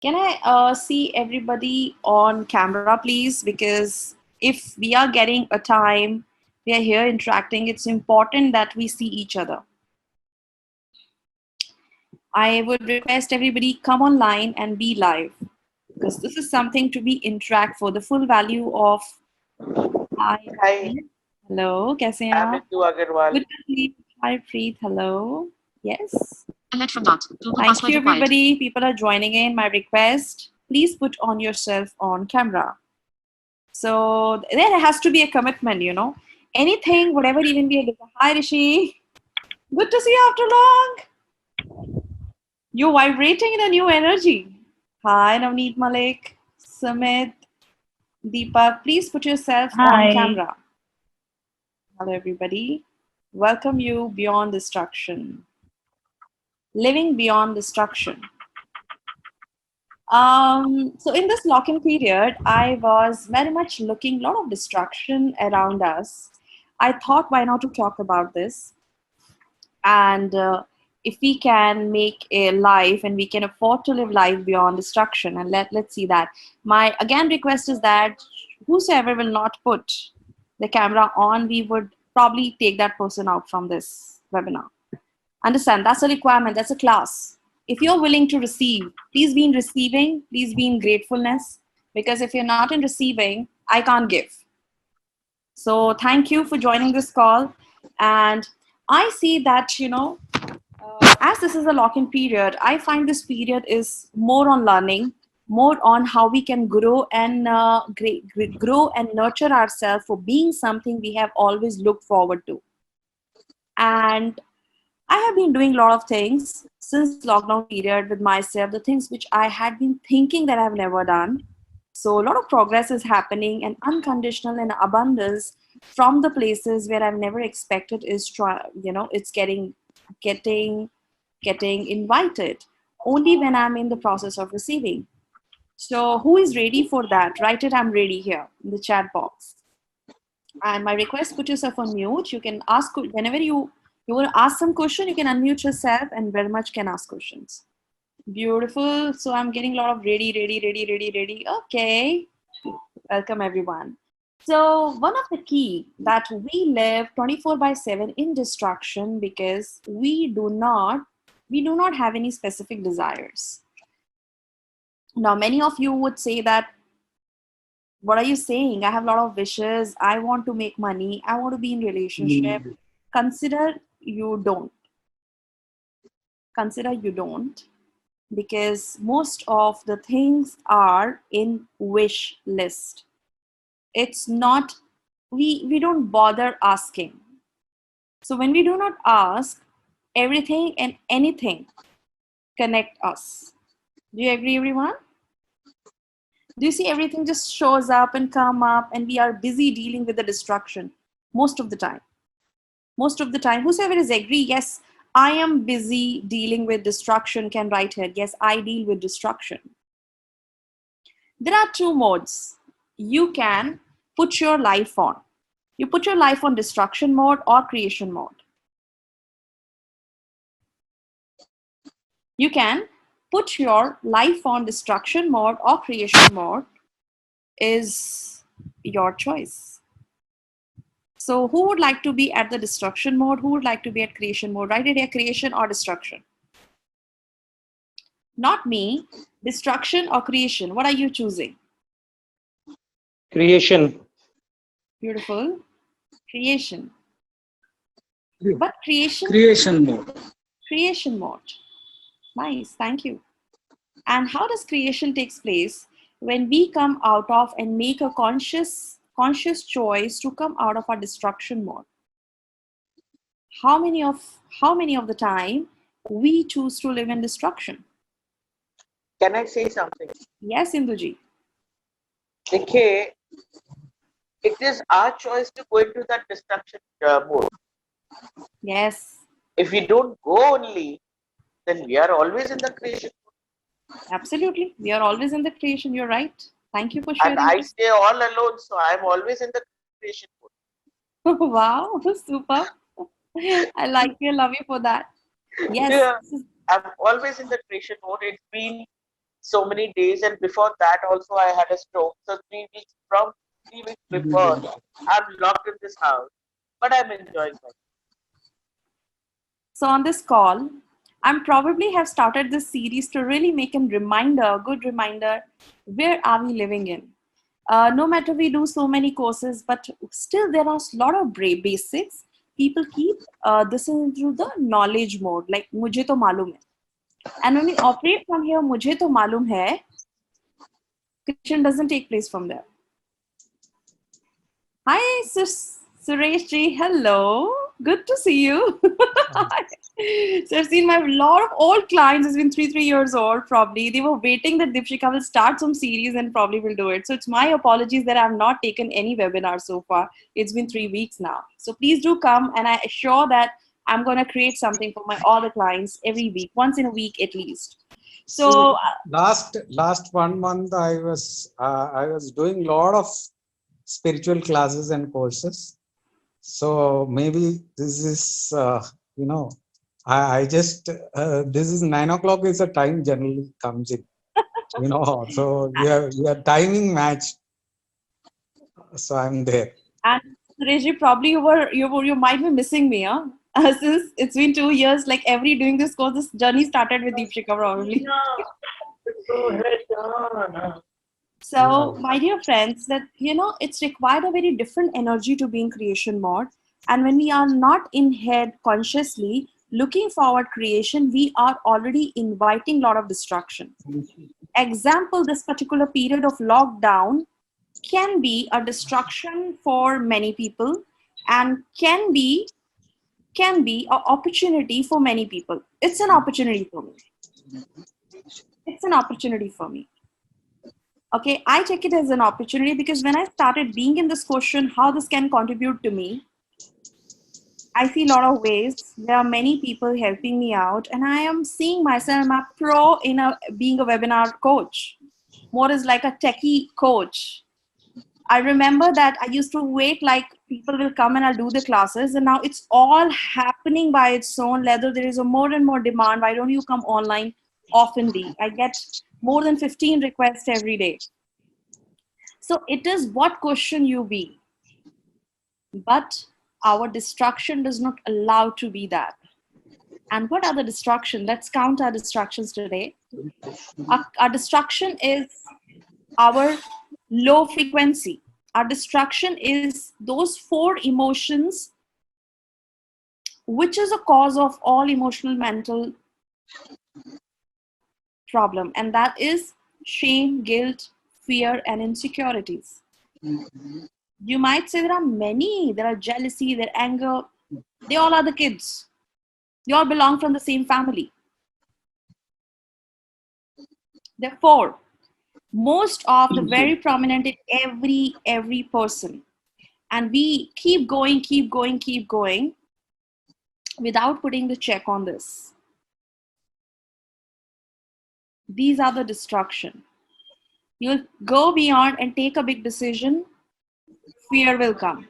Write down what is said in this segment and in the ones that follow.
Can I see everybody on camera, please? Because if we are getting a time, we are here interacting, it's important that we see each other. I would request everybody come online and be live because this is something to be interact for the full value of. Hi, Hi, Preet. Hello, कैसे हैं I'm आप? Ritu Agarwal. Good to see you. Hi, Preet. Hello. Yes. Alert from dot. Google Thank password you, required. everybody. People are joining in. My request, please put on yourself on camera. So there has to be a commitment, you know. Anything, whatever, even be a hi Rishi. Good to see you after long. You're vibrating in a new energy. Hi Navneet Malik, Sumit, Deepak. Please put yourself on Hi. camera. Hello everybody. Welcome you beyond destruction. Living beyond destruction. So in this lock-in period, I was very much looking a lot of destruction around us. I thought, why not to talk about this? And if we can make a life and we can afford to live life beyond destruction, and let's see that. My again request is that whosoever will not put the camera on, we would probably take that person out from this webinar. Understand, that's a requirement, that's a class. If you're willing to receive, please be in receiving, please be in gratefulness, because if you're not in receiving, I can't give. So thank you for joining this call. And I see that, as this is a lock-in period, I find this period is more on learning, more on how we can grow and grow and nurture ourselves for being something we have always looked forward to. And I have been doing a lot of things since lockdown period with myself, the things which I had been thinking that I've never done. So a lot of progress is happening and unconditional and abundance from the places where I've never expected is it's getting invited only when I'm in the process of receiving. So who is ready for that? Write it, I'm ready here in the chat box. And my request, put yourself on mute. You can ask whenever you want to ask some question, you can unmute yourself and very much can ask questions. Beautiful. So I'm getting a lot of ready. Okay. Welcome everyone. So one of the key that we live 24/7 in destruction because we do not have any specific desires. Now, many of you would say that, what are you saying? I have a lot of wishes. I want to make money. I want to be in relationship. Consider you don't. Consider you don't. Because most of the things are in wish list. It's not, we don't bother asking. So when we do not ask, everything and anything connect us. Do you agree, everyone? Do you see everything just shows up and come up and we are busy dealing with the destruction most of the time? Most of the time, whosoever is agree, yes, I am busy dealing with destruction, can write here, yes, I deal with destruction. There are two modes you can put your life on. You put your life on destruction mode or creation mode. You can put your life on destruction mode or creation mode, is your choice. So who would like to be at the destruction mode? Who would like to be at creation mode? Write it here, creation or destruction. Not me, destruction or creation. What are you choosing? Creation. Beautiful. Creation. But Creation mode. creation mode. Nice, thank you. And how does creation takes place? When we come out of and make a conscious choice to come out of our destruction mode. How many of the time we choose to live in destruction? Can I say something? Yes, Induji. Okay, it is our choice to go into that destruction mode. Yes, If we don't go only, then we are always in the creation mode. absolutely. We are always in the creation. You're right. Thank you for And sharing I this. stay all alone, so I'm always in the creation mode. Wow, super. I like you. Love you for that. Yes. Yeah, I'm always in the creation mode. It's been so many days, and before that also I had a stroke. So 3 weeks from 3 weeks before, I'm locked in this house, but I'm enjoying myself. So on this call, I'm probably have started this series to really make a reminder, a good reminder, where are we living in? No matter we do so many courses, but still there are a lot of basics. People keep this into the knowledge mode, like mujhe to malum hai. And when we operate from here, mujhe to malum hai, creation doesn't take place from there. Hi, Suresh ji. Hello. Good to see you. So I've seen my lot of old clients. It's been three years old. Probably they were waiting that Deepshikha will start some series and probably will do it. So it's my apologies that I've not taken any webinar so far. It's been 3 weeks now. So please do come, and I assure that I'm going to create something for my all the clients every week, once in a week at least. So So last 1 month I was doing a lot of spiritual classes and courses. So maybe this is I just this is 9 o'clock is a time generally comes in, so we are timing match. So I'm there. And Suresh, probably you might be missing me, huh? Since it's been 2 years, like every doing this course, this journey started with Deepshikha probably. So, my dear friends, that it's required a very different energy to be in creation mode. And when we are not in head consciously looking forward creation, we are already inviting a lot of destruction. Example, this particular period of lockdown can be a destruction for many people and can be an opportunity for many people. It's an opportunity for me. It's an opportunity for me. Okay, I take it as an opportunity because when I started being in this question, how this can contribute to me, I see a lot of ways. There are many people helping me out, and I am seeing myself. I'm a pro in being a webinar coach. More is like a techie coach. I remember that I used to wait like people will come and I'll do the classes, and now it's all happening by its own. Whether there is a more and more demand, why don't you come online oftenly? I get more than 15 requests every day. So it is what question you be, but our destruction does not allow to be that. And what are the distraction? Let's count our distractions today. Our destruction is our low frequency. Our distraction is those four emotions, which is a cause of all emotional mental problem, and that is shame, guilt, fear, and insecurities. You might say there are many. There are jealousy, there anger. They all are the kids. They all belong from the same family. Therefore, most of the very prominent in every person, and we keep going without putting the check on this. These are the destruction. You'll go beyond and take a big decision, fear will come.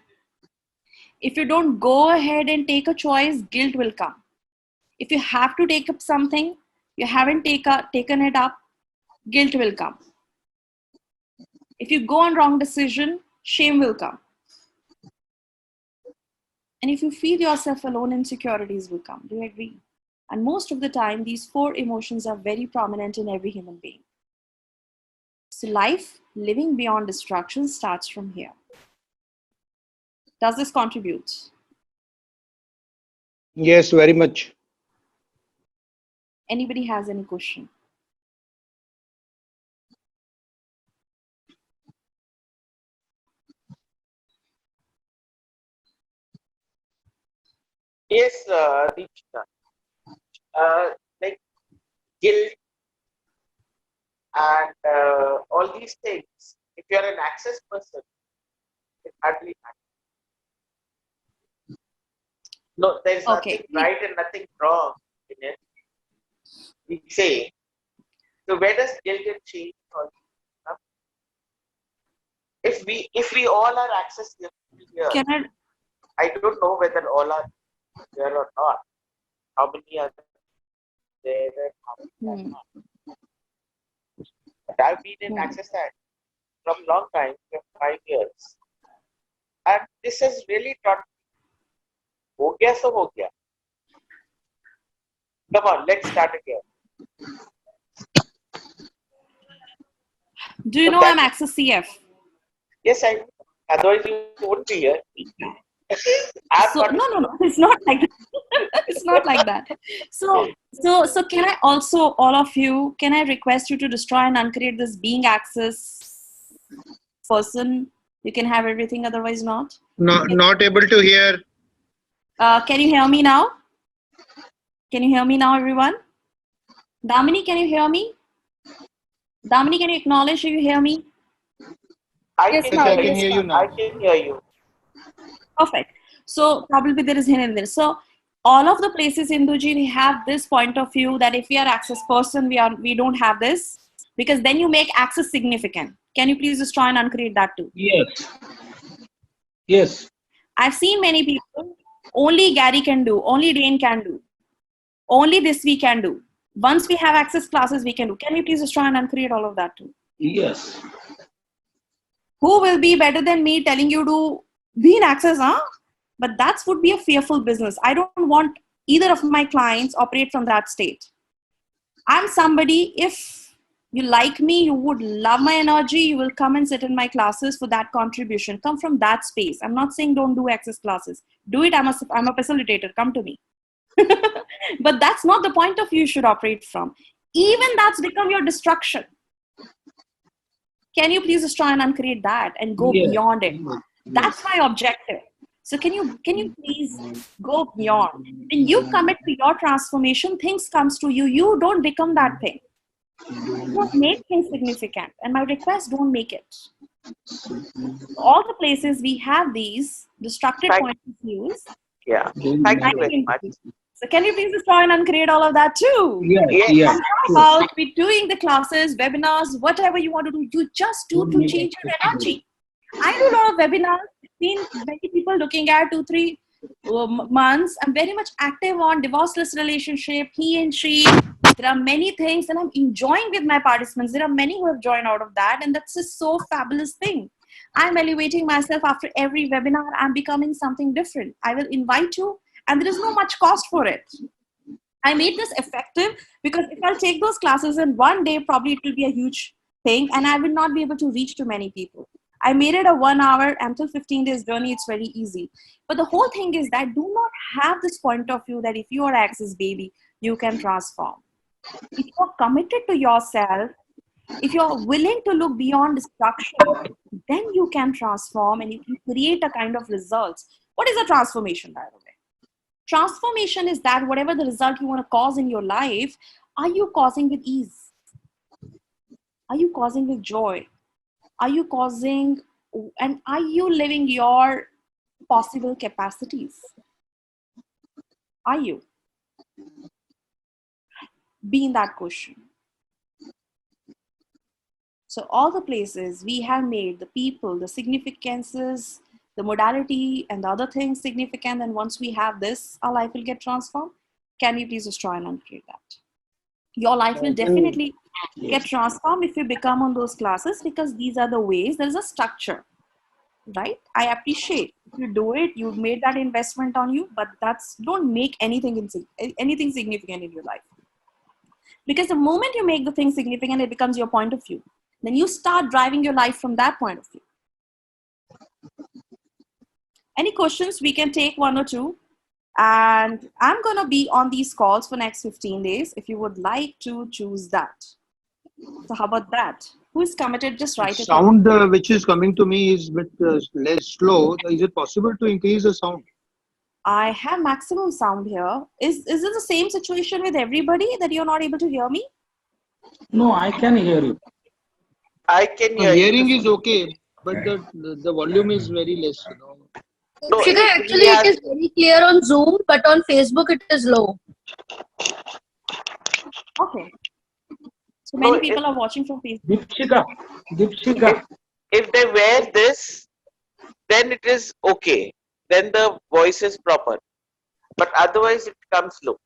If you don't go ahead and take a choice, guilt will come. If you have to take up something, you haven't taken it up, guilt will come. If you go on wrong decision, shame will come. And if you feel yourself alone, insecurities will come. Do you agree? And most of the time, these four emotions are very prominent in every human being. So life, living beyond destruction, starts from here. Does this contribute? Yes, very much. Anybody has any question? Yes, Deepshikha. Like guilt and all these things. If you are an access person, it hardly matters. No, there is Okay. nothing right and nothing wrong in it. We say. So where does guilt and shame come? If we all are access here, Can I? I don't know whether all are there or not. How many are there and how many are not? But I've been in access side from long time, from 5 years. And this has really taught me, ho gaya so ho gaya. Come on, let's start again. Do you So know that I'm is, Access CF? yes, I know. Otherwise you won't be here. I'm So not a no, no, CEO. no, it's not like that. It's not like that. So can I also, all of you, can I request you to destroy and uncreate this being access person? You can have everything, otherwise not. Not able to hear. Can you hear me now? Can you hear me now, everyone? Damini, can you hear me? Damini, can you acknowledge if you hear me? I Yes, can Yes, ma'am. I hear can Yes, hear you. you ma'am. I now. can hear you. Perfect. So probably there is here and there. So all of the places in Duji have this point of view that if we are access person, we don't have this, because then you make access significant. Can you please just try and uncreate that too? Yes. Yes. I've seen many people, only Gary can do, only Dane can do, only this we can do. Once we have access classes, we can do. Can you please just try and uncreate all of that too? Yes. Who will be better than me telling you to be in access, huh? But that would be a fearful business. I don't want either of my clients operate from that state. I'm somebody, if you like me, you would love my energy, you will come and sit in my classes for that contribution. Come from that space. I'm not saying don't do access classes. Do it. I'm a facilitator. Come to me. But that's not the point of view you should operate from. Even that's become your destruction. Can you please just try and uncreate that and go Yes. beyond it? Yes. That's my objective. So can you please go beyond? When you commit to your transformation, things comes to you. You don't become that thing. You don't make things significant. And my request, don't make it. All the places we have these destructive Thank, points of views. yeah. Thank you very much. So can you please just try and uncreate all of that too? Yes. Yes. Yes. And how about we doing the classes, webinars, whatever you want to do, you just do to change your energy. I do a lot of webinars. Seen many people looking at 2-3 months. I'm very much active on divorceless relationship, he and she. There are many things, and I'm enjoying with my participants. There are many who have joined out of that, and that's a so fabulous thing. I'm elevating myself after every webinar. I'm becoming something different. I will invite you, and there is no much cost for it. I made this effective because if I'll take those classes in one day, probably it will be a huge thing, and I will not be able to reach to many people. I made it a 1 hour until 15 days journey. It's very easy. But the whole thing is that do not have this point of view that if you are access baby, you can transform. If you're committed to yourself, if you're willing to look beyond destruction, then you can transform and you can create a kind of results. What is a transformation, by the way? Transformation is that whatever the result you want to cause in your life, are you causing with ease? Are you causing with joy? Are you causing, and are you living your possible capacities? Are you? Be in that question. So all the places we have made the people, the significances, the modality and the other things significant, and once we have this, our life will get transformed. Can you please just try and uncreate that? Your life will definitely get transformed if you become on those classes, because these are the ways. There's a structure, right? I appreciate if you do it, you've made that investment on you, but don't make anything significant in your life. Because the moment you make the thing significant, it becomes your point of view. Then you start driving your life from that point of view. Any questions? We can take one or two. And I'm going to be on these calls for next 15 days if you would like to choose that. So how about that? Who is committed? Just write it in. Sound which is coming to me is a bit less slow. Is it possible to increase the sound? I have maximum sound here. Is it the same situation with everybody that you're not able to hear me? No, I can hear you. I can No, hear you. hearing is okay, but the volume is very less. So Deepshikha, if he actually, it has, is very clear on Zoom, but on Facebook, it is low. Okay. So so many people are watching from Facebook. Deepshikha. Deepshikha. if they wear this, then it is okay. Then the voice is proper. But otherwise it comes low.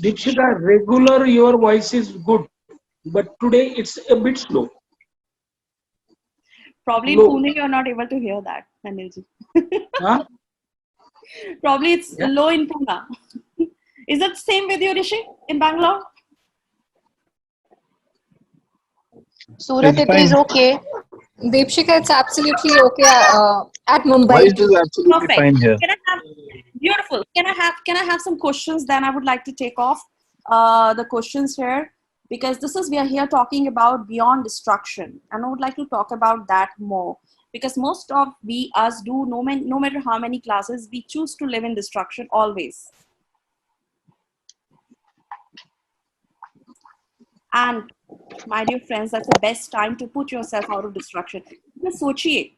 Deepshikha, regular your voice is good. but today it's a bit slow. Probably in Low. Pune, you're not able to hear that, Anilji. Huh? Probably it's Yeah. low in Pune. Is it the same with you, Rishi, in Bangalore? Surat, It's it is fine. okay. Deepshika, it's absolutely okay at Voice Mumbai. is absolutely Perfect. fine here. Can I have beautiful? Can I have some questions? Then I would like to take off the questions here because we are here talking about beyond destruction, and I would like to talk about that more because most of us do no matter how many classes we choose to live in destruction always. And my dear friends, that's the best time to put yourself out of destruction. मैं सोचिए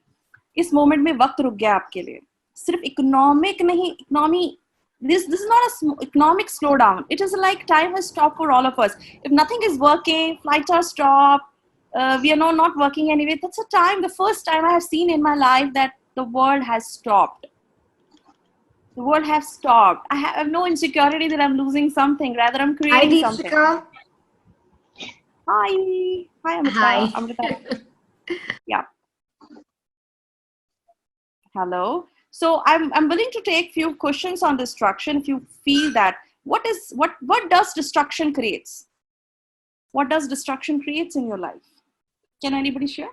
इस moment में वक्त रुक गया आपके लिए सिर्फ इकोनॉमिक नहीं economy this is not a economic slowdown. It is like time has stopped for all of us. If nothing is working, flights are stopped, we are not working anyway. That's a time, the first time I have seen in my life that the world has stopped. The world has stopped. I have no insecurity that I'm losing something. Rather, I'm Hi, creating something. Deepshikha. Hi, Hi. Amrita. Yeah. Hello. So I'm willing to take few questions on destruction if you feel that what does destruction creates? What does destruction creates in your life? Can anybody share?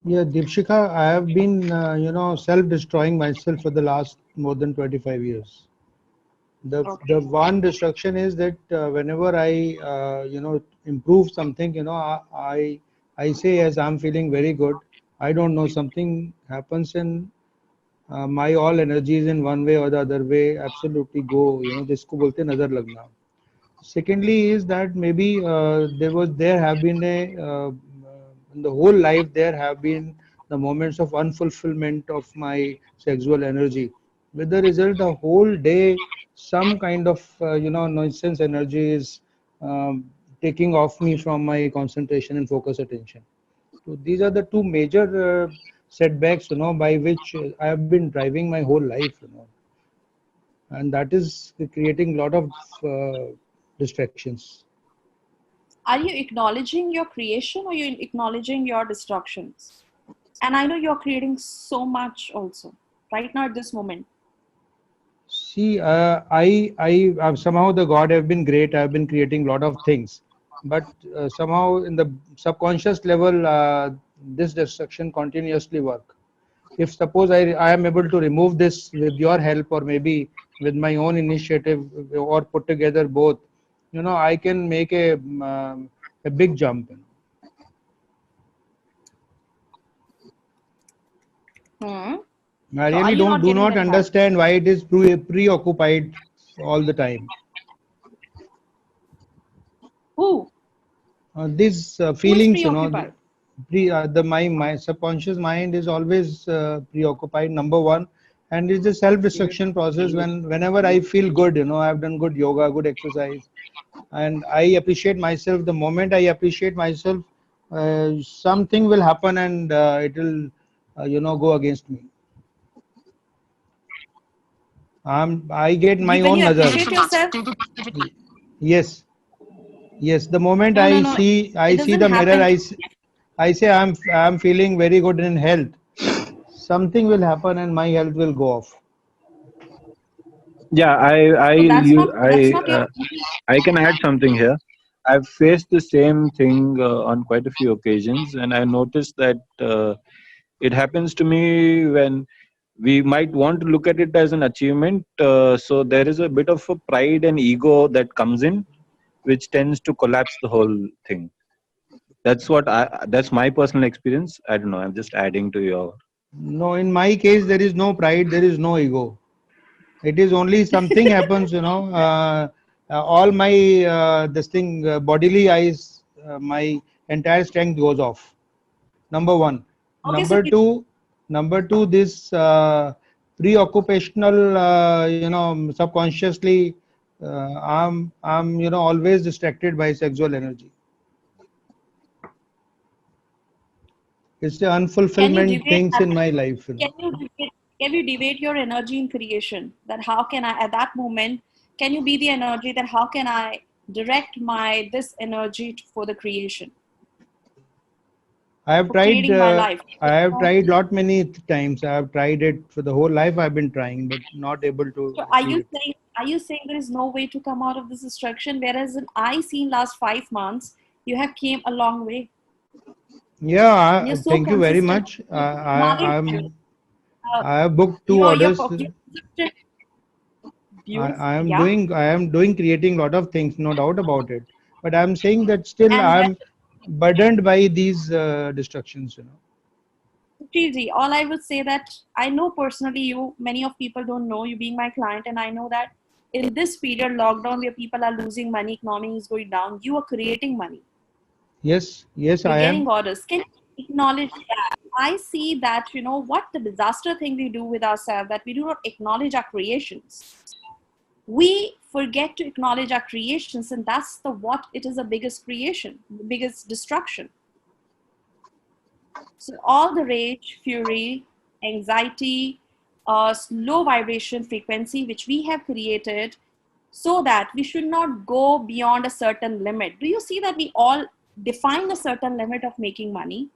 Yeah, Deepshikha, I have been, self-destroying myself for the last more than 25 years. The Okay. one destruction is that whenever I, improve something, I say as I'm feeling very good. I don't know, something happens and my all energies in one way or the other way absolutely go, जिसको बोलते हैं नजर लगना. Secondly is that maybe there have been in the whole life there have been the moments of unfulfillment of my sexual energy. With the result, the whole day some kind of nonsense energy is taking off me from my concentration and focus attention. So these are the two major setbacks, by which I have been driving my whole life, and that is creating a lot of distractions. Are you acknowledging your creation or you acknowledging your destructions? And I know you're creating so much also right now at this moment. See, somehow the God have been great. I've been creating a lot of things, but somehow in the subconscious level, this destruction continuously work. If suppose I am able to remove this with your help or maybe with my own initiative or put together both, I can make a big jump. Hmm. I So are really you don't not do getting not that help? understand why it is preoccupied all the time. Who? These Who is feelings, preoccupied? my subconscious mind is always preoccupied. Number one, and it's a self-destruction process. Whenever I feel good, I've done good yoga, good exercise, and I appreciate myself. The moment I appreciate myself, something will happen and it will, go against me. I get my When own you nazar. appreciate yourself, Yes, yes. The moment no, no, I no. see, It I see doesn't the mirror. happen. I say I'm feeling very good in health. Something will happen and my health will go off. Yeah, So that's not your. I can add something here. I've faced the same thing on quite a few occasions, and I noticed that it happens to me when we might want to look at it as an achievement. So there is a bit of a pride and ego that comes in, which tends to collapse the whole thing. That's my personal experience. I don't know. I'm just adding to your. No, in my case, there is no pride, there is no ego. It is only something happens, all my this thing bodily eyes, my entire strength goes off. Number one. Okay, so Number two, this preoccupational, subconsciously, I'm always distracted by sexual energy. It's the can you unfulfillment debate things that? in my life. Can you debate your energy in creation? That how can I at that moment? Can you be the energy that how can I direct my this energy for the creation, I have for tried. creating my life. I have tried lot many times. I have tried it for the whole life. I've been trying, but not able to So achieve it. are you saying there is no way to come out of this destruction? Whereas in I see in last 5 months, you have came a long way. And Yeah. you're so Thank you very consistent. much. Acknowledge, uh, I have booked two orders. you're consistent. Beautiful. I am Yeah. doing. I am doing creating lot of things. No doubt about it. But I'm saying that still And I when am burdened by these distractions. Gigi, all I would say that I know personally you, many of people don't know you being my client, and I know that in this period lockdown where people are losing money, economy is going down, you are creating money. Yes. Yes, You're I getting am. orders. Can you acknowledge that? I see that, what the disaster thing we do with ourselves, that we do not acknowledge our creations. We forget to acknowledge our creations, and that's the what it is the biggest creation, the biggest destruction. So all the rage, fury, anxiety, low vibration frequency, which we have created so that we should not go beyond a certain limit. Do you see that we all define a certain limit of making money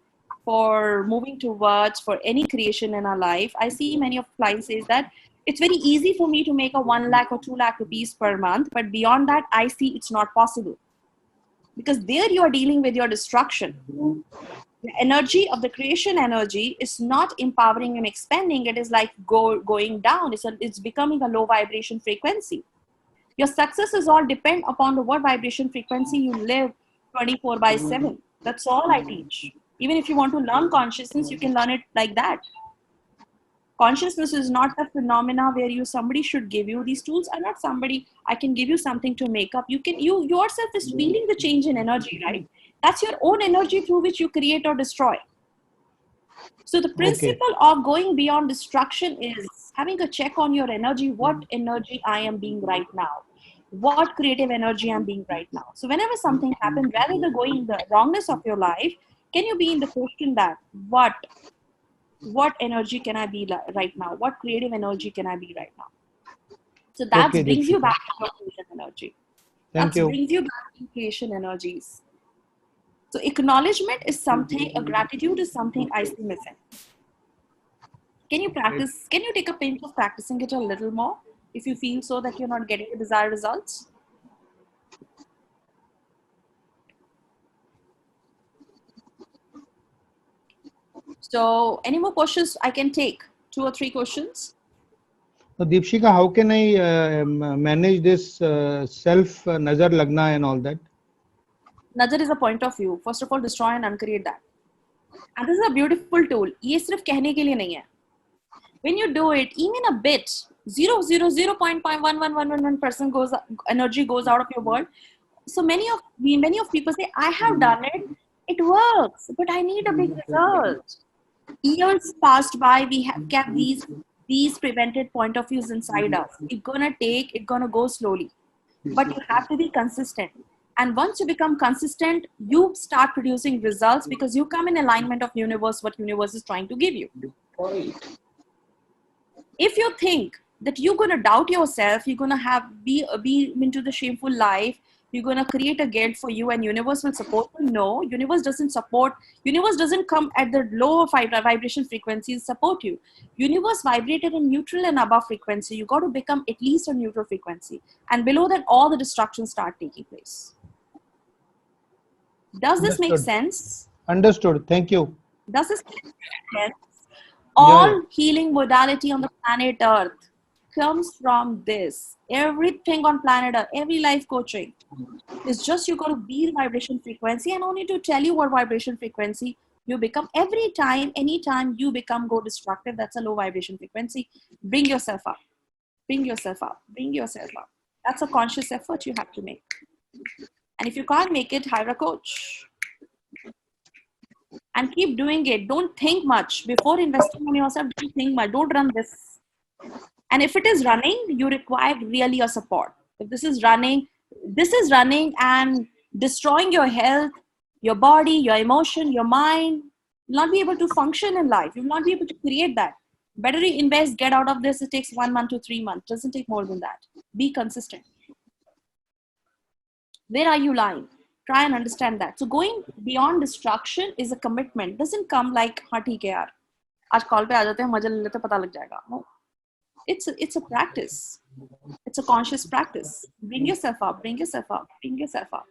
for moving towards for any creation in our life? I see many of clients says that it's very easy for me to make a 1 lakh or 2 lakh rupees per month, but beyond that, I see it's not possible because there you are dealing with your destruction. The energy of the creation energy is not empowering and expanding. It is like going down. It's becoming a low vibration frequency. Your success is all depend upon the what vibration frequency you live 24/7. That's all I teach. Even if you want to learn consciousness, you can learn it like that. Consciousness is not a phenomena where somebody should give you. These tools are not somebody I can give you something to make up. You yourself is feeling the change in energy, right? That's your own energy through which you create or destroy. So the Okay. principle of going beyond destruction is having a check on your energy. What energy I am being right now? What creative energy I'm being right now? So whenever something happens, rather than going the wrongness of your life, can you be in the question that what energy can I be right now? What creative energy can I be right now? So that Okay, brings you Deepshikha. back to your creation energy. Thank That you. brings you back to creation energies. So acknowledgement is something, a gratitude is something I see missing. Can you Right. practice? Can you take a pinch of practicing it a little more if you feel so that you're not getting the desired results? So, any more questions I can take? 2 or 3 questions. So, Deepshikha, how can I manage this self nazar lagna and all that? Nazar is a point of view. First of all, destroy and uncreate that. And this is a beautiful tool. ये सिर्फ कहने के लिए नहीं है. When you do it, even a bit, 0.0.1111% goes energy goes out of your world. So many of people say, I have done it, it works, but I need a big result. Years passed by, we have kept these prevented point of views inside us. It's gonna go slowly, but you have to be consistent. And once you become consistent, you start producing results because you come in alignment of universe, what universe is trying to give you. If you think that you're going to doubt yourself, you're going to be into the shameful life, you're going to create a guilt for you and universe will support you. No, universe doesn't support. Universe doesn't come at the lower vibration frequencies support you. Universe vibrated in neutral and above frequency. You got to become at least a neutral frequency, and below that all the destructions start taking place. Does this make Understood. sense? Understood. Thank you. Does this make sense? Yeah, yeah. All healing modality on the planet Earth comes from this. Everything on planet Earth, every life coaching is just you got to be the vibration frequency, and only to tell you what vibration frequency you become. Every time, anytime you become go destructive, that's a low vibration frequency. Bring yourself up. Bring yourself up. Bring yourself up. That's a conscious effort you have to make. And if you can't make it, hire a coach. And keep doing it. Don't think much. Before investing in yourself, don't think much. Don't run this. And if it is running, you require really a support. If this is running and destroying your health, your body, your emotion, your mind, you'll not be able to function in life. You'll not be able to create that. Better you invest, get out of this. It takes 1 month to 3 months. Doesn't take more than that. Be consistent. Where are you lying? Try and understand that. So going beyond destruction is a commitment. Doesn't come like, हाँ ठीक है यार, आज call पे आ जाते हैं, मजा ले लेते हैं, पता लग जाएगा. No, it's a practice. It's a conscious practice. Bring yourself up. Bring yourself up. Bring yourself up.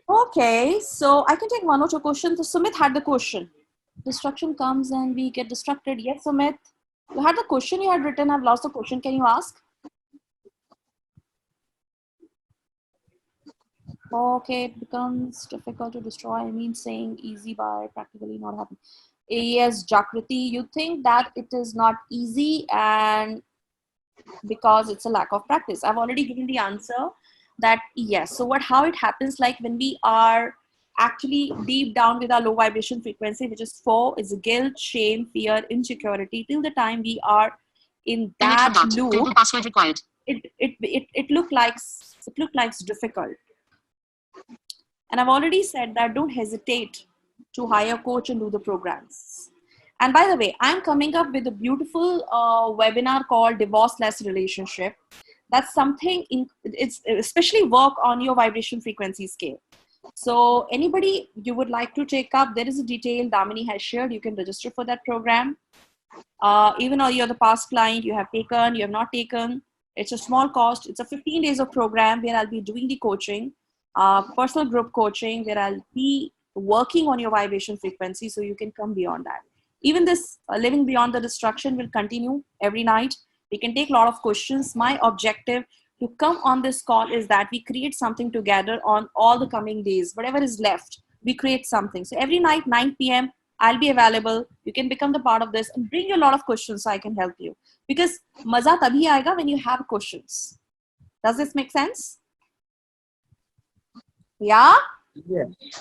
Okay, so I can take one or two questions. So Sumit had the question. Destruction comes and we get distracted. Yes, Sumit. You had the question you had written. I've lost the question. Can you ask? Okay, it becomes difficult to destroy. I mean, saying easy by practically not happening. Yes, Jakriti, you think that it is not easy and because it's a lack of practice. I've already given the answer that yes. So how it happens, like when we are actually deep down with our low vibration frequency, which is 4, is guilt, shame, fear, insecurity. Till the time we are in that loop, password required. It look like difficult. And I've already said that don't hesitate to hire a coach and do the programs. And by the way, I'm coming up with a beautiful webinar called Divorce-Less Relationship. That's something, it's especially work on your vibration frequency scale. So anybody you would like to take up, there is a detail Damini has shared. You can register for that program. Even though you're the past client, you have taken, you have not taken. It's a small cost. It's a 15 days of program where I'll be doing the coaching, personal group coaching, where I'll be working on your vibration frequency so you can come beyond that. Even this living beyond the destruction will continue every night. We can take a lot of questions. My objective to come on this call is that we create something together on all the coming days. Whatever is left, we create something. So every night, 9 p.m., I'll be available. You can become the part of this and bring you a lot of questions so I can help you. Because maza tabhi aayega when you have questions. Does this make sense? Yeah?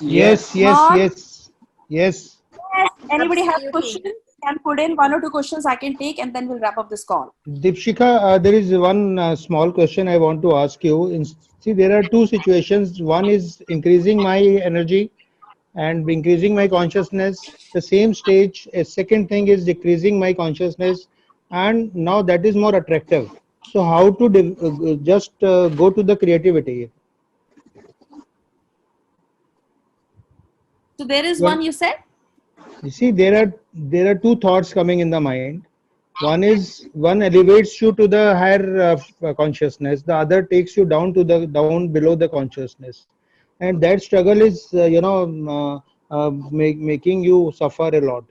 Yes. Yes. Anybody have questions? Can put in 1 or 2 questions I can take and then we'll wrap up this call. Deepshikha, there is one small question I want to ask you. See, there are two situations. One is increasing my energy and increasing my consciousness. The same stage. A second thing is decreasing my consciousness, and now that is more attractive. So how to just go to the creativity? So there is one you said? You see, there are two thoughts coming in the mind. One elevates you to the higher consciousness. The other takes you down to the down below the consciousness, and that struggle is making you suffer a lot.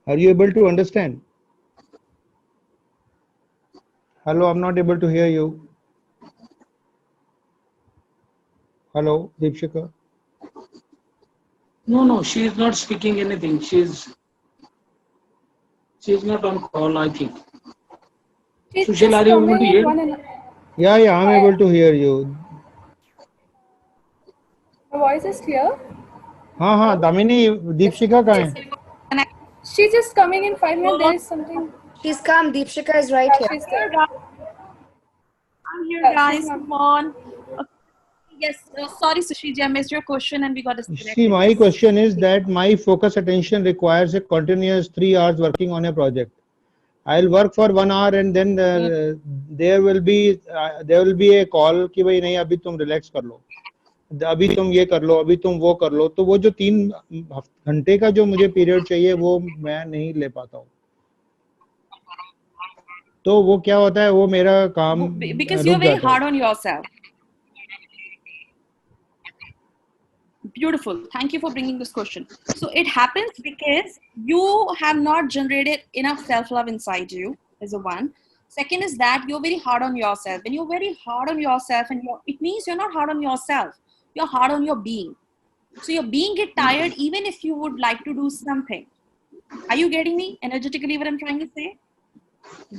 Are you able to understand? Hello, I'm not able to hear you. Hello, Deepshikha. No, she is not speaking anything. She is not on call, I think. Sushil, are you able to hear? Yeah, I'm able to hear you. My voice is clear. हाँ दामिनी दीपशिखा कहाँ है? She's just coming in 5 minutes. There is something. She's come. Deepshikha is right here. She's there. I'm here, guys. Come on. Okay. Yes. Sorry, Sushiji, I missed your question and we got disconnected. See, my question is that my focus attention requires a continuous 3 hours working on a project. I'll work for 1 hour and then there will be a call कि भाई नहीं अभी तुम relax कर लो, अभी तुम ये कर लो, अभी तुम वो कर लो. तो वो जो 3 घंटे का जो मुझे पीरियड चाहिए वो मैं नहीं ले पाता हूँ. तो वो क्या होता है, वो मेरा काम because you're very hard on yourself. Beautiful. Thank you for bringing this question. So it happens because you have not generated enough self-love inside you, is a one. Second is that you're very hard on yourself. When you're very hard on yourself, and it means you're not hard on yourself. You're hard on your being. So your being get tired even if you would like to do something. Are you getting me energetically what I'm trying to say?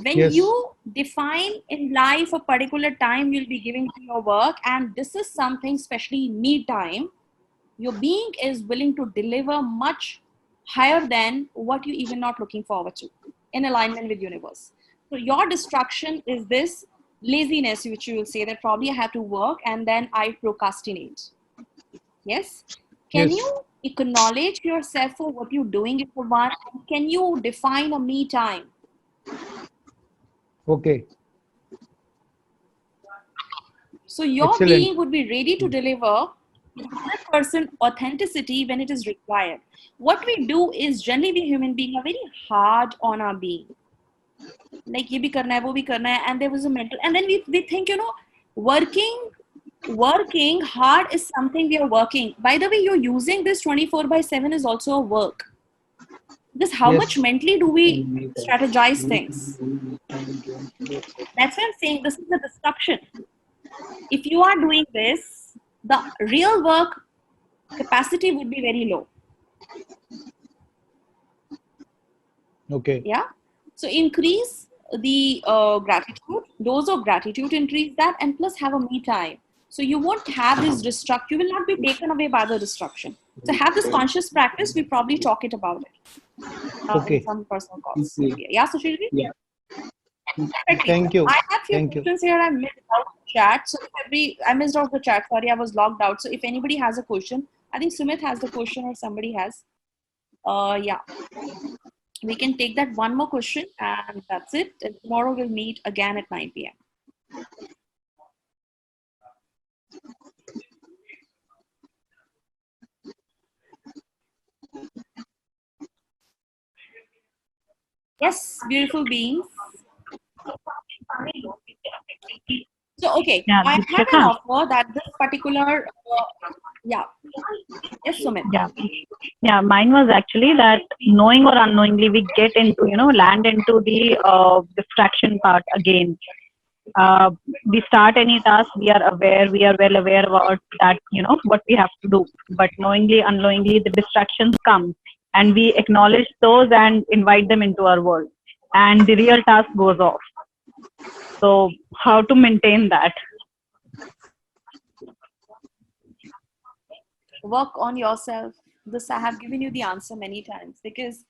When you define in life a particular time you'll be giving to your work, and this is something, especially me time, your being is willing to deliver much higher than what you even not looking forward to, in alignment with universe. So your destruction is this laziness, which you will say that probably I have to work and then I procrastinate. Yes. Can you Acknowledge yourself for what you're doing it for one. Can you define a me time? Okay. So your Excellent. being would be ready to deliver 100% authenticity when it is required. What we do is generally we human beings are very hard on our being. Like ye bhi karna hai, wo bhi karna hai, and there was a mental, and then we think, you know, working hard is something we are working. By the way, you're using this 24/7 is also a work. Because how much Yes. mentally do we strategize things? That's why I'm saying this is a destruction. If you are doing this, the real work capacity would be very low. Okay. Yeah. So increase the gratitude, dose of gratitude, increase that, and plus have a me time. So you won't have this destruct. You will not be taken away by the destruction. So have this conscious practice. We probably talk it about it in Okay. some personal calls. Okay. Yeah, Sushil ji? Yeah. Perfectly. Thank you. I have few Thank you. questions here. I missed out the chat. So I missed out the chat. Sorry, I was logged out. So if anybody has a question, I think Sumit has the question or somebody has. Yeah. We can take that one more question and that's it. And tomorrow we'll meet again at 9 p.m. Yes, beautiful beings. So, okay, Yeah, I have an Deepshikha. offer that this particular, yeah, yes, Sumit. Yeah, yeah. Mine was actually that knowing or unknowingly we get into, land into the distraction part again. We start any task, we are aware, we are well aware about that, what we have to do. But knowingly, unknowingly, the distractions come, and we acknowledge those and invite them into our world, and the real task goes off. So, how to maintain that? Work on yourself. This I have given you the answer many times because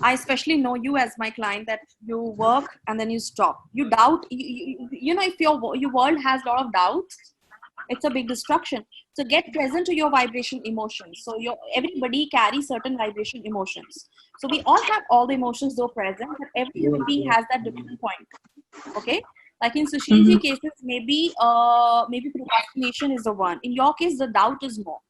I especially know you as my client that you work and then you stop. You doubt. You know, if your world has a lot of doubts, it's a big destruction. So get present to your vibration emotions. So everybody carries certain vibration emotions. So we all have all the emotions though present, but every human being has that different point. Okay. Like in Sushilji cases, maybe procrastination is the one. In your case, the doubt is more.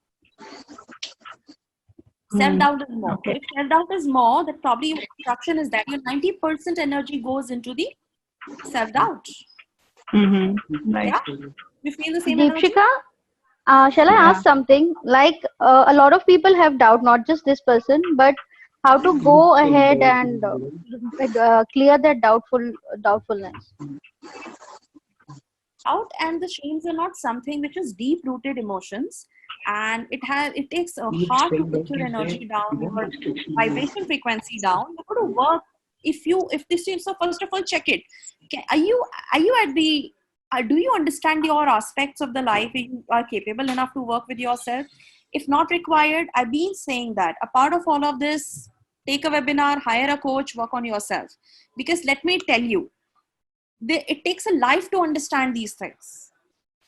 Self-doubt is more. Okay. If self-doubt is more, then probably your instruction is that your 90% energy goes into the self-doubt. Right. Yeah? You feel the same energy? Deepshika, shall I Yeah. ask something? Like a lot of people have doubt, not just this person, but how to go ahead and clear that doubtfulness. Doubt and the shames are not something which is deep-rooted emotions, and it takes a heart to put your energy down, your vibration frequency down. You got to work. If this is so, first of all, check it. Are you at the do you understand your aspects of the life? You are capable enough to work with yourself. If not required, I've been saying that a part of all of this, take a webinar, hire a coach, work on yourself. Because let me tell you, it takes a life to understand these things.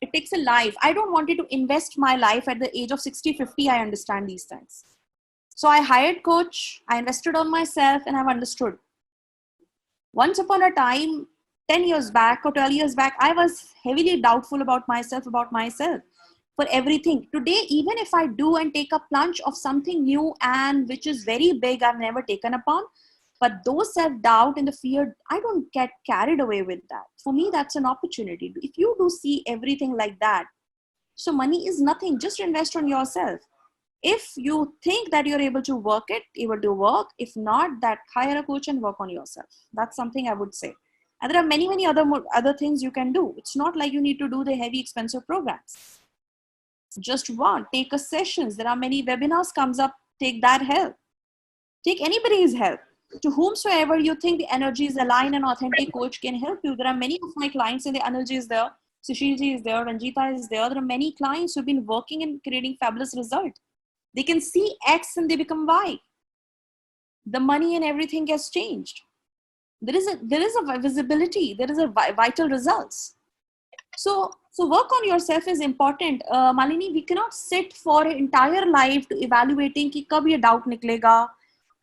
It takes a life. I don't want you to invest my life at the age of 60, 50. I understand these things. So I hired coach, I invested on myself, and I've understood. Once upon a time, 10 years back or 12 years back, I was heavily doubtful about myself for everything. Today, even if I do and take a plunge of something new and which is very big, I've never taken upon, but those self-doubt and the fear, I don't get carried away with that. For me, that's an opportunity. If you do see everything like that, so money is nothing, just invest on yourself. If you think that you're able to work it, able to work. If not, that hire a coach and work on yourself. That's something I would say. And there are many, many other things you can do. It's not like you need to do the heavy, expensive programs. Just one, take a sessions. There are many webinars comes up. Take that help. Take anybody's help. To whomsoever you think the energy is aligned, an authentic coach can help you. There are many of my clients and the energy is there. Sushilji is there. Ranjita is there. There are many clients who've been working and creating fabulous results. They can see X and they become Y. The money and everything gets changed. There is a visibility. There is a vital results. So work on yourself is important. Malini, we cannot sit for an entire life to evaluating कि कब ये doubt निकलेगा,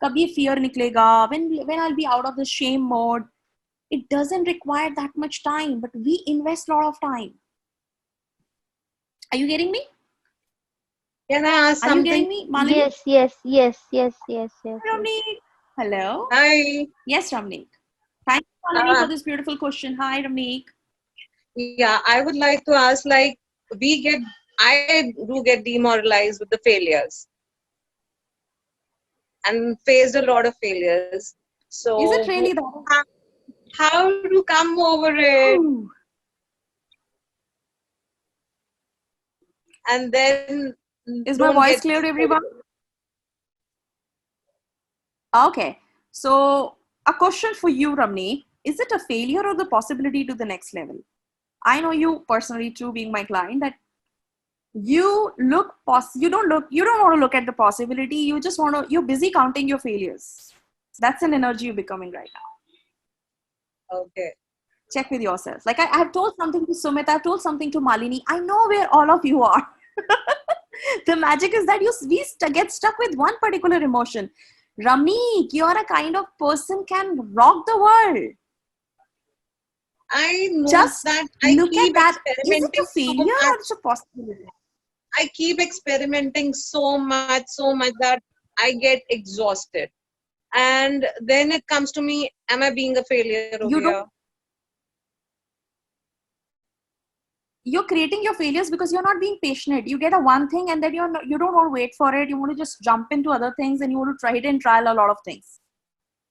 कब ये fear निकलेगा, when I'll be out of the shame mode. It doesn't require that much time, but we invest a lot of time. Are you getting me? Can I ask Are something? you getting me, Malini? Yes. Ramneek. Hello. Hi. Yes, Ramneek. Thank you, Malini, for this beautiful question. Hi, Ramneek. Yeah, I would like to ask, like, I do get demoralized with the failures and faced a lot of failures. So, Is it really that? How to come over it? Ooh. And then Is my voice clear to everyone? Okay. So a question for you, Ramni. Is it a failure or the possibility to the next level? I know you personally too, being my client, that you you don't want to look at the possibility. You just want to, you're busy counting your failures. That's an energy you're becoming right now. Okay. Check with yourself. Like I have told something to Sumit, I've told something to Malini. I know where all of you are. The magic is that we get stuck with one particular emotion. Ramneek, you're a kind of person can rock the world. I know Just that. Look at that. Is it a failure or it's a possibility? I keep experimenting so much that I get exhausted. And then it comes to me, am I being a failure over here? You're creating your failures because you're not being patient. You get a one thing and then you don't want to wait for it. You want to just jump into other things and you want to try it and trial a lot of things.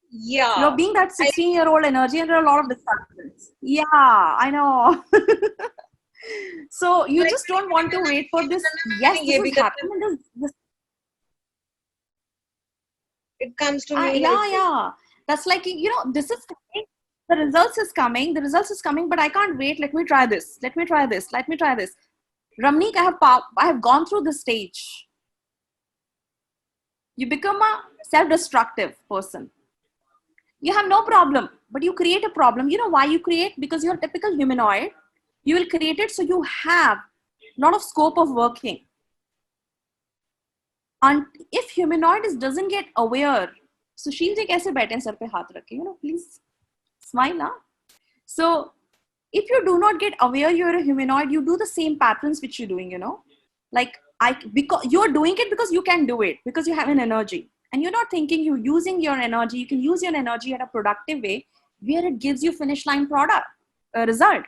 Yeah. You're being that 16-year-old energy and there are a lot of distractions. Yeah, I know. So you just don't want to wait for this. Yes, this is happening. It comes to me. Yeah. That's like, this is coming. The results is coming, but I can't wait. Let me try this. Ramneek, I have gone through this stage. You become a self-destructive person. You have no problem, but you create a problem. You know why you create? Because you're a typical humanoid. You will create it so you have a lot of scope of working. And if humanoid doesn't get aware, Sushil ji kaise baithe sar pe haath rakhe, please smile, huh? So if you do not get aware you're a humanoid, you do the same patterns which you're doing, like because you're doing it because you can do it, because you have an energy and you're not thinking you're using your energy. You can use your energy in a productive way where it gives you finish line product result.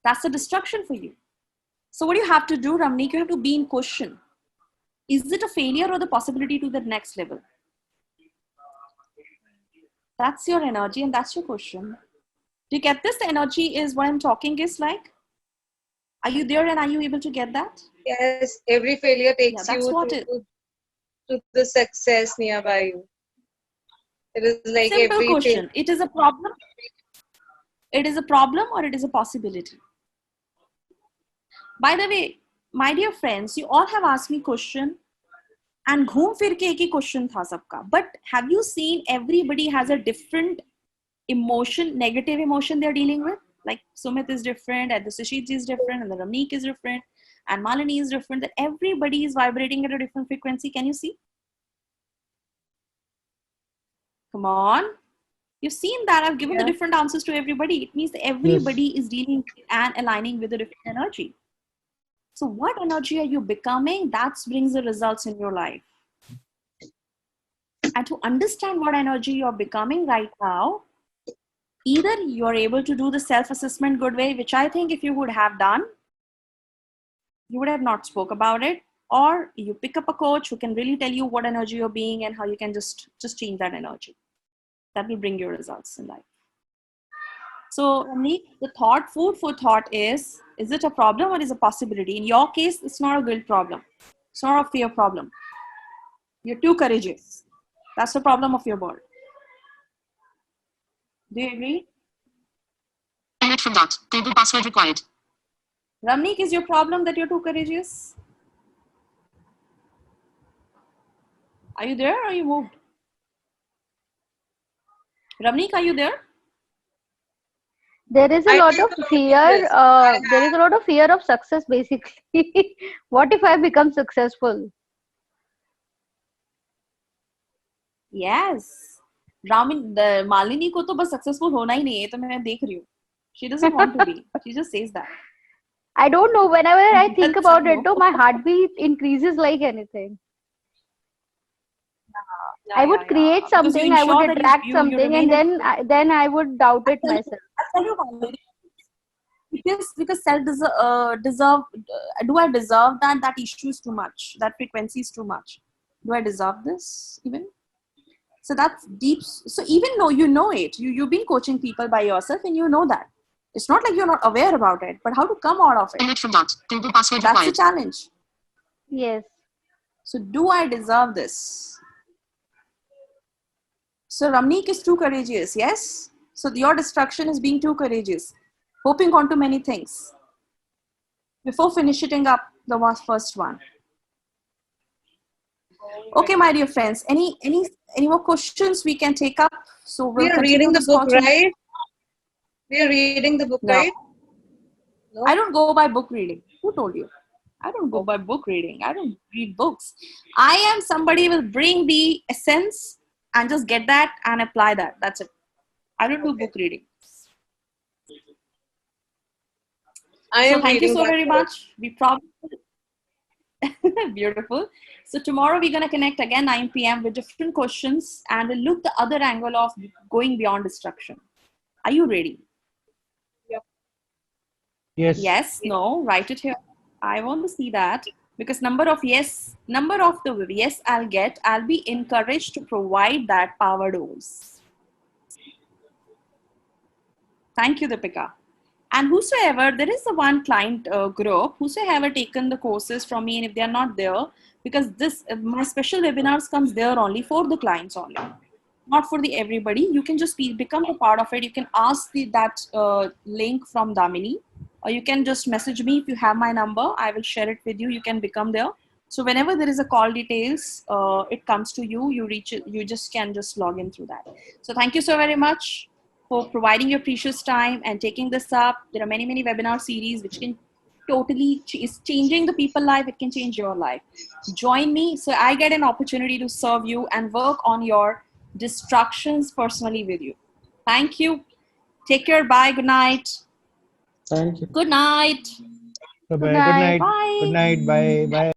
That's the destruction for you. So what you have to do, Ramneek, you have to be in question. Is it a failure or the possibility to the next level? That's your energy and that's your question. Do you get this? The energy is what I'm talking is like. Are you there and are you able to get that? Yes, every failure takes you to the success nearby you. It is like simple every question. It is a problem. It is a problem or it is a possibility. By the way, my dear friends, you all have asked me question and घूम फिर के एक ही question था सबका. But have you seen everybody has a different emotion, negative emotion they're dealing with? Like Sumit is different, and the Sushit is different, and the Ramneek is different, and Malini is different. That everybody is vibrating at a different frequency. Can you see? Come on. You've seen that I've given the different answers to everybody. It means that everybody is dealing and aligning with a different energy. So what energy are you becoming? That brings the results in your life. And to understand what energy you're becoming right now, either you're able to do the self-assessment good way, which I think if you would have done, you would have not spoke about it, or you pick up a coach who can really tell you what energy you're being and how you can just change that energy. That will bring you results in life. So, Ramneek, the food for thought is it a problem or is it a possibility? In your case, it's not a guilt problem. It's not a fear problem. You're too courageous. That's the problem of your board. Do you agree? Alert from dot. Google password required. Ramneek, is your problem that you're too courageous? Are you there or are you moved? Ramneek, are you there? There is a I lot take of a lot of fear. risks. There is a lot of fear of success, basically. What if I become successful? Yes. Malini को तो बस successful होना ही नहीं है, तो मैं देख रही हूँ. She doesn't want to be. She just says that. I don't know. Whenever I think Yes, I about it, know. though, my heartbeat increases like anything. I would create Because you something, I would ensure that attract you something, remain and in. then I would doubt it myself. I tell you, Malini, because deserve. Do I deserve that? That issue is too much. That frequency is too much. Do I deserve this even? So that's deep. So even though you know it, you've been coaching people by yourself, and you know that. It's not like you're not aware about it, but how to come out of it? Delete from that. Google password That's the required. challenge. Yes. So do I deserve this? So Ramneek is too courageous, yes? So your destruction is being too courageous, hoping onto many things. Before finishing up the first one. Okay, my dear friends, any more questions we can take up? So We we'll are continue reading the this book, call tomorrow. right? We are reading the book, No. right? No. I don't go by book reading. Who told you? I don't go by book reading. I don't read books. I am somebody who will bring the essence and just get that and apply that. That's it. I don't do book reading. I So am thank you reading so that very book. much. We probably beautiful. So tomorrow we're gonna connect again 9 p.m. with different questions and we'll look the other angle of going beyond destruction. Are you ready? Yes. Yes, no, write it here. I want to see that because number of the yes I'll be encouraged to provide that power dose. Thank you, Deepika. And whosoever, there is a one client group, whosoever taken the courses from me, and if they are not there, because this my special webinars comes there only for the clients only, not for the everybody. You can just become a part of it. You can ask that link from Damini, or you can just message me if you have my number. I will share it with you. You can become there. So whenever there is a call details, it comes to you. You reach it. You just can just log in through that. So thank you so very much for providing your precious time and taking this up. There are many webinar series which can totally is changing the people life. It can change your life. Join me so I get an opportunity to serve you and work on your distractions personally with you. Thank you. Take care. Bye. Good night. Thank you. Good night. Bye Good bye. Good night. night. Bye. Good night. Bye. Bye.